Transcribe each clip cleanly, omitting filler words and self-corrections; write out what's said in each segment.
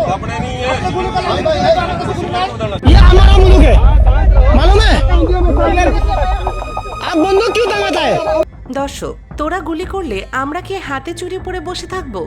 अपने नहीं है ये हमारा मुल्क है मालूम है आप बंदूक क्यों दंगाता है দর্শক, তোরা গুলি করলে আমরা কি হাতে চুরি পরে বসে থাকবো?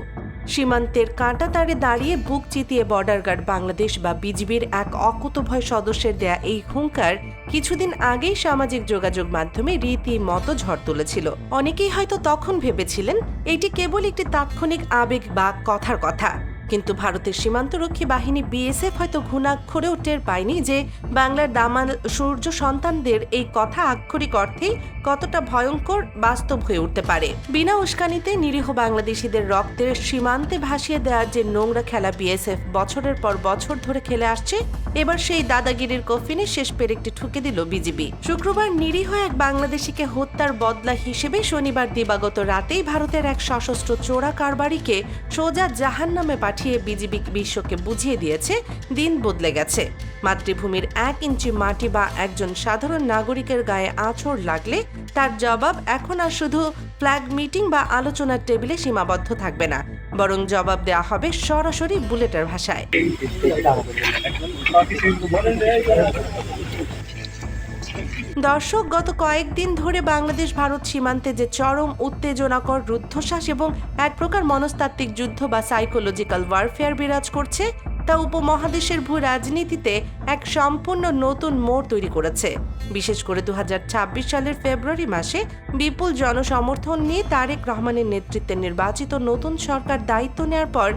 সীমান্তের কাঁটা তারে দাঁড়িয়ে বুক চিতিয়ে বর্ডার গার্ড বাংলাদেশ বা বিজিবির এক অকুতোভয় সদস্যের দেয়া এই হুঙ্কার কিছুদিন আগেই সামাজিক যোগাযোগ মাধ্যমে রীতিমতো ঝড় তুলেছিল। অনেকেই হয়তো তখন ভেবেছিলেন এটি কেবল একটি তাৎক্ষণিক আবেগ বা কথার কথা, কিন্তু ভারতের সীমান্তরক্ষী বাহিনী বিএসএফ হয়তো ঘুণাক্ষরেও টের পায়নি যে বাংলার দামাল সূর্য সন্তানদের এই কথা আক্ষরিক অর্থেই কতটা ভয়ঙ্কর বাস্তব হয়ে উঠতে পারে। বিনা উস্কানিতে নিরীহ বাংলাদেশিদের রক্তের সীমান্তে ভাসিয়ে দেওয়ার যে নোংরা খেলা বিএসএফ বছরের পর বছর ধরে খেলে আসছে, এবার সেই দাদাগিরির কফিনে শেষ পেরেকটি ঠুকে দিল বিজিবি। শুক্রবার নিরীহ এক বাংলাদেশিকে হত্যার বদলা হিসেবে শনিবার দিবাগত রাতেই ভারতের এক সশস্ত্র চোরা কারবারিকে সোজা জাহান্নামে পাঠিয়ে বিজিবি বিশ্বকে বুঝিয়ে দিয়েছে দিন বদলে গেছে। মাতৃভূমির 1 ইঞ্চি মাটি বা একজন সাধারণ নাগরিকের গায়ে আঁচড় লাগলে তার জবাব এখন আর শুধু ফ্ল্যাগ মিটিং বা আলোচনার টেবিলে সীমাবদ্ধ থাকবে না, বরং জবাব দেওয়া হবে সরাসরি বুলেটের ভাষায়। দর্শক, গত কয়েকদিন ধরে বাংলাদেশ ভারত সীমান্তে যে চরম উত্তেজনাকর রুদ্ধশ্বাস এবং এক প্রকার মনস্তাত্ত্বিক যুদ্ধ বা সাইকোলজিক্যাল ওয়ারফেয়ার বিরাজ করছে, তা উপমহাদেশের ভূ রাজনীতিতে এক সম্পূর্ণ নতুন মোড় তৈরি করেছে। বিশেষ করে 2026 সালের ফেব্রুয়ারি মাসে বিপুল জনসমর্থন নিয়ে তারেক রহমানের নেতৃত্বে নির্বাচিত নতুন সরকার দায়িত্ব নেওয়ার পর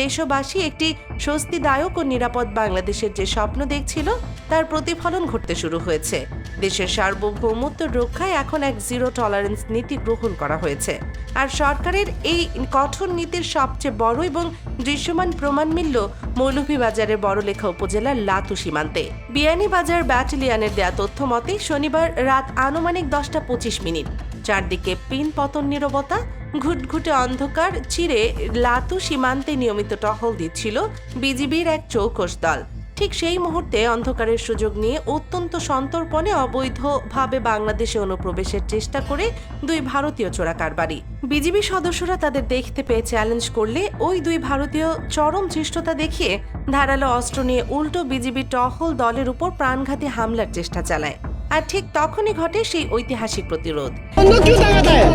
দেশবাসী একটি স্বস্তিদায়ক ও নিরাপদ বাংলাদেশের যে স্বপ্ন দেখছিল, তার প্রতিফলন ঘটতে শুরু হয়েছে। দেশের সার্বভৌমত্ব রক্ষায় এখন এক জিরো টলারেন্স নীতি গ্রহণ করা হয়েছে। আর সরকারের এই কঠোর নীতির সবচেয়ে বড় এবং দৃশ্যমান প্রমাণ মিলল মৌলভীবাজারের বড়লেখা উপজেলার লাতু সীমান্তে। বিয়ানীবাজার ব্যাটালিয়নের দেয়া তথ্য মতে শনিবার রাত আনুমানিক 10:25। চারদিকে পিন পতন নীরবতা, ঘুটঘুটে অন্ধকার চিরে লাতু সীমান্তে নিয়মিত টহল দিচ্ছিল বিজিবির এক চৌকস দল। ঠিক সেই মুহূর্তে অন্ধকারের সুযোগ নিয়ে অত্যন্ত সন্তর্পণে অবৈধভাবে বাংলাদেশে অনুপ্রবেশের চেষ্টা করে 2 ভারতীয় চোরা কারবারি। বিজিবি সদস্যরা তাদের দেখতে পেয়ে চ্যালেঞ্জ করলে ওই 2 ভারতীয় চরম ধৃষ্টতা দেখিয়ে ধারালো অস্ত্র নিয়ে উল্টো বিজিবি টহল দলের উপর প্রাণঘাতী হামলার চেষ্টা চালায়। আর ঠিক তখনই ঘটে সেই ঐতিহাসিক প্রতিরোধ। बंदूक क्यों दंगाता है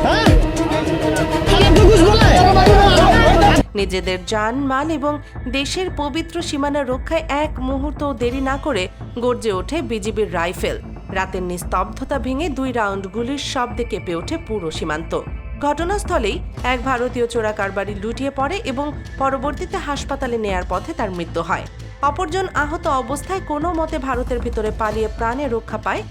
हाँ? हम आपको कुछ बोला है নিজেদের জান মাল এবং দেশের পবিত্র সীমানা রক্ষায় এক মুহূর্ত দেরি না করে গর্জে ওঠে বিজিবির রাইফেল। রাতের নিস্তব্ধতা ভেঙে 2 রাউন্ড গুলির শব্দে কেঁপে ওঠে পুরো সীমান্ত। ঘটনাস্থলেই এক ভারতীয় চোরা কারবারি লুটিয়ে পড়ে এবং পরবর্তীতে হাসপাতালে নেয়ার পথে তার মৃত্যু হয়। অপরজন আহত অবস্থায় কোনো মতে ভারতের ভিতরে পালিয়ে প্রাণে রক্ষা পায়।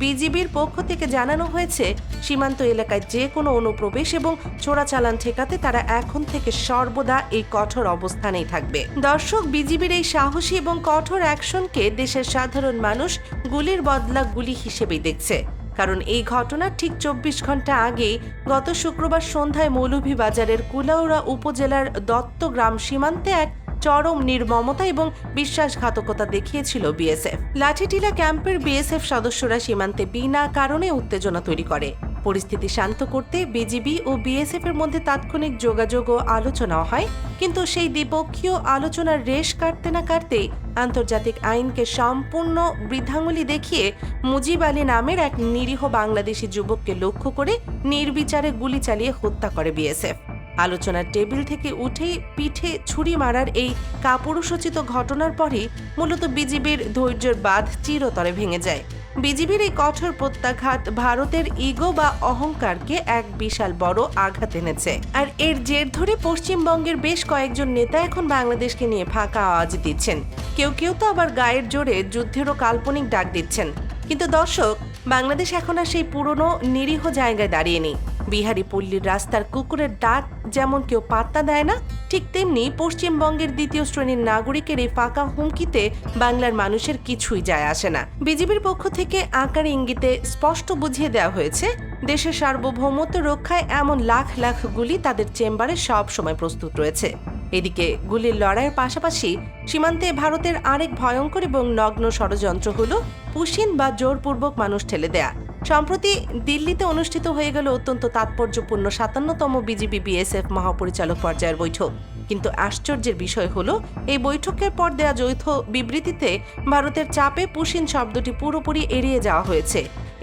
বিজিবির পক্ষ থেকে জানানো হয়েছে, সীমান্ত এলাকায় যে কোনো অনুপ্রবেশ এবং চোরাচালান ঠেকাতে তারা এখন থেকে সর্বদা এই কঠোর অবস্থানেই থাকবে। দর্শক, বিজিবির এই সাহসী এবং কঠোর অ্যাকশনকে দেশের সাধারণ মানুষ গুলির বদলা গুলি হিসেবেই দেখছে। কারণ এই ঘটনার ঠিক 24 ঘন্টা আগেই গত শুক্রবার সন্ধ্যায় মৌলভীবাজারের কুলাউড়া উপজেলার দত্তগ্রাম সীমান্তে এক চরম নির্মমতা এবং বিশ্বাসঘাতকতা দেখিয়েছিল বিএসএফ। লাঠিটিলা ক্যাম্পের বিএসএফ সদস্যরা সীমান্তে বিনা কারণে উত্তেজনা তৈরি করে। পরিস্থিতি শান্ত করতে বিজিবি ও বিএসএফ এর মধ্যে তাৎক্ষণিক যোগাযোগ ও আলোচনাও হয়, কিন্তু সেই দ্বিপক্ষীয় আলোচনার রেশ কাটতে না কাটতেই আন্তর্জাতিক আইনকে সম্পূর্ণ বৃদ্ধাঙ্গুলি দেখিয়ে মুজিব আলী নামের এক নিরীহ বাংলাদেশি যুবককে লক্ষ্য করে নির্বিচারে গুলি চালিয়ে হত্যা করে বিএসএফ। আলোচনার টেবিল থেকে উঠেই পিঠে ছুরি মারার এই কাপুরুষোচিত ঘটনার পরই মূলত বিজিবির ধৈর্যের বাঁধ চিরতরে ভেঙে যায়। বিজিবির এই কঠোর প্রত্যাঘাত ভারতের ইগো বা অহংকারকে এক বিশাল বড় আঘাত এনেছে। আর এর জের ধরে পশ্চিমবঙ্গের বেশ কয়েকজন নেতা এখন বাংলাদেশকে নিয়ে ফাঁকা আওয়াজ দিচ্ছেন। কেউ কেউ তো আবার গায়ের জোরে যুদ্ধেরও কাল্পনিক ডাক দিচ্ছেন। কিন্তু দর্শক, বাংলাদেশ এখন আর সেই পুরনো নিরীহ জায়গায় দাঁড়িয়ে নেই। বিহারি পল্লীর রাস্তার কুকুরের ডাক যেমন কেউ পাত্তা দেয় না, ঠিক তেমনি পশ্চিমবঙ্গের 2য় শ্রেণীর নাগরিকের এই ফাঁকা হুমকিতে বাংলার মানুষের কিছুই যায় আসে না। বিজিবির পক্ষ থেকে আকার ইঙ্গিতে স্পষ্ট বুঝিয়ে দেওয়া হয়েছে, দেশের সার্বভৌমত্ব রক্ষায় এমন লাখ লাখ গুলি তাদের চেম্বারে সব সময় প্রস্তুত রয়েছে। এদিকে গুলির লড়াইয়ের পাশাপাশি সীমান্তে ভারতের আরেক ভয়ঙ্কর এবং নগ্ন ষড়যন্ত্র হল পুশিন বা জোরপূর্বক মানুষ ঠেলে দেয়া। সম্প্রতি দিল্লিতে অনুষ্ঠিত হয়ে গেল অত্যন্ত তাৎপর্যপূর্ণ 57তম বিজিবি বিএসএফ মহাপরিচালক পর্যায়ের বৈঠক। কিন্তু আশ্চর্যের বিষয় হলো এই বৈঠকের পর দেয়া যৌথ বিবৃতিতে ভারতের চাপে পুশিন শব্দটি পুরোপুরি এড়িয়ে যাওয়া হয়েছে।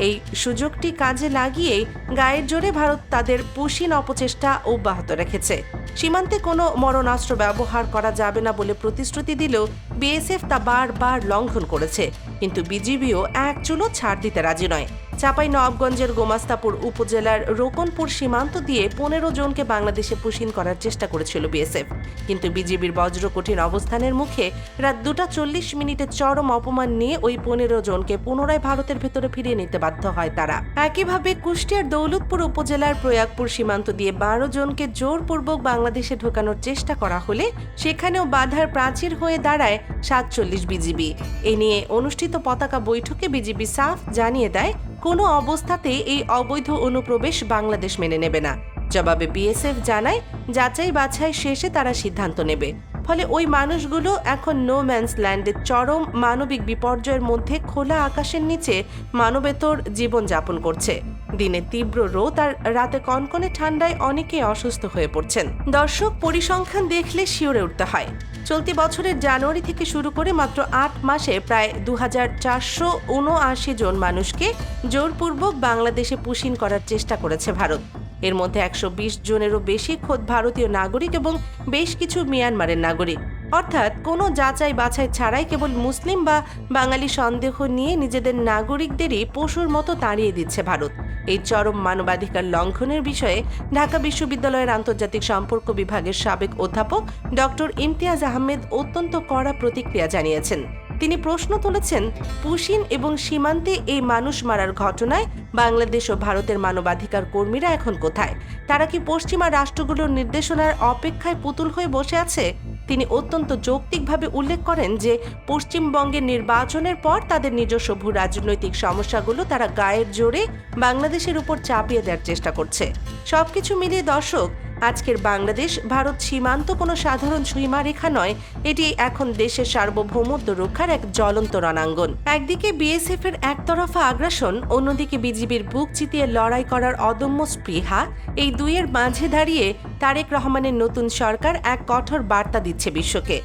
এই সুযোগটি কাজে লাগিয়েই গায়ের জোরে ভারত তাদের পুশিন অপচেষ্টা অব্যাহত রেখেছে। সীমান্তে কোনো মরণাস্ত্র ব্যবহার করা যাবে না বলে প্রতিশ্রুতি দিলেও বিএসএফ তা বারবার লঙ্ঘন করেছে। কিন্তু বিজিবিও এক চুলো ছাড় দিতে রাজি নয়। চাঁপাইনবাবগঞ্জের গোমাস্তাপুর উপজেলার রোকনপুর সীমান্ত দিয়ে 15 জনকে বাংলাদেশে পুশিন করার চেষ্টা করেছিল বিএসএফ, কিন্তু বিজিবির বজ্র কঠিন অবস্থানের মুখে রাত 2:40 চরম অপমান নিয়ে ওই 15 জনকে পুনরায় ভারতের ভেতরে ফিরিয়ে নিতে বাধ্য হয় তারা। একইভাবে কুষ্টিয়ার দৌলতপুর উপজেলার প্রয়াগপুর সীমান্ত দিয়ে 12 জনকে জোরপূর্বক বাংলাদেশে ঢোকানোর চেষ্টা করা হলে সেখানেও বাধার প্রাচীর হয়ে দাঁড়ায় 47 বিজিবি। এ নিয়ে অনুষ্ঠিত পতাকা বৈঠকে বিজিবি সাফ জানিয়ে দেয় কোনো অবস্থাতে এই অবৈধ অনুপ্রবেশ বাংলাদেশ মেনে নেবে না। জবাবে বিএসএফ জানায় যাচাই বাছাই শেষে তারা সিদ্ধান্ত নেবে। ফলে ওই মানুষগুলো এখন নো ম্যানস ল্যান্ডের চরম মানবিক বিপর্যয়ের মধ্যে খোলা আকাশের নিচে মানবেতর জীবনযাপন করছে। দিনে তীব্র রোদ আর রাতে কনকনে ঠান্ডায় অনেকেই অসুস্থ হয়ে পড়ছেন। দর্শক, পরিসংখ্যান দেখলে শিউরে উঠতে হয়। চলতি বছরের জানুয়ারি থেকে শুরু করে মাত্র 8 মাসে প্রায় 2479 জন মানুষকে জোরপূর্বক বাংলাদেশে পুশিন করার চেষ্টা করেছে ভারত। এর মধ্যে 120 জনেরও বেশি খোদ ভারতীয় নাগরিক এবং বেশ কিছু মিয়ানমারের নাগরিক। অর্থাৎ কোনো যাচাই বাছাই ছাড়াই কেবল মুসলিম বা বাঙালি সন্দেহ নিয়ে নিজেদের নাগরিকদেরই পশুর মতো তাড়িয়ে দিচ্ছে ভারত। এই চরম মানবাধিকার লঙ্ঘনের বিষয়ে ঢাকা বিশ্ববিদ্যালয়ের আন্তর্জাতিক সম্পর্ক বিভাগের সাবেক অধ্যাপক ডক্টর ইমতিয়াজ আহমেদ অত্যন্ত কড়া প্রতিক্রিয়া জানিয়েছেন। তিনি প্রশ্ন তুলেছেন, পুশিন এবং সীমান্তে এই মানুষ মারার ঘটনায় বাংলাদেশ ও ভারতের মানবাধিকার কর্মীরা এখন কোথায়? তারা কি পশ্চিমা রাষ্ট্রগুলোর নির্দেশনার অপেক্ষায় পুতুল হয়ে বসে আছে? তিনি অত্যন্ত যৌক্তিকভাবে উল্লেখ করেন যে পশ্চিমবঙ্গের নির্বাচনের পর তাদের নিজস্ব ভূ রাজনৈতিক সমস্যাগুলো তারা গায়ের জোরে বাংলাদেশের উপর চাপিয়ে দেওয়ার চেষ্টা করছে। সবকিছু মিলিয়ে দর্শক, আজকের বাংলাদেশ ভারত সীমান্ত কোনো সাধারণ সীমারেখা নয়, এটি এখন দেশের সার্বভৌমত্ব রক্ষার এক জ্বলন্ত রণাঙ্গন। একদিকে বিএসএফ এর একতরফা আগ্রাসন, অন্যদিকে বিজিবির বুক চিতিয়ে লড়াই করার অদম্য স্পৃহা, এই দুইয়ের মাঝে দাঁড়িয়ে তারেক রহমানের নতুন সরকার এক কঠোর বার্তা দিচ্ছে বিশ্বকে।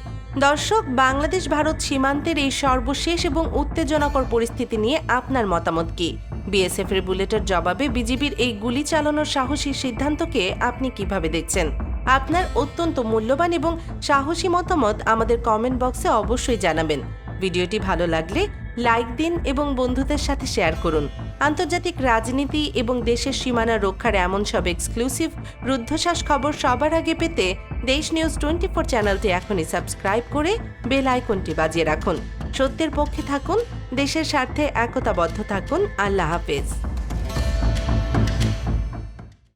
দর্শক, বাংলাদেশ ভারত সীমান্তের এই সর্বশেষ এবং উত্তেজনাকর পরিস্থিতি নিয়ে আপনার মতামত কি? বিএসএফ এর বুলেটের জবাবে বিজিবির এই গুলি চালানোর সাহসী সিদ্ধান্তকে আপনি কিভাবে দেখছেন? আপনার অত্যন্ত মূল্যবান এবং সাহসী মতামত আমাদের কমেন্ট বক্সে অবশ্যই জানাবেন। ভিডিওটি ভালো লাগলে লাইক দিন এবং বন্ধুদের সাথে শেয়ার করুন। আন্তর্জাতিক রাজনীতি এবং দেশের সীমানা রক্ষার এমন সব এক্সক্লুসিভ রুদ্ধশ্বাস খবর সবার আগে পেতে দেশ নিউজ 24 চ্যানেলটি এখনই সাবস্ক্রাইব করে বেল আইকনটি বাজিয়ে রাখুন। সত্যের পক্ষে থাকুন, দেশের স্বার্থে একতাবদ্ধ থাকুন। আল্লাহ হাফেজ।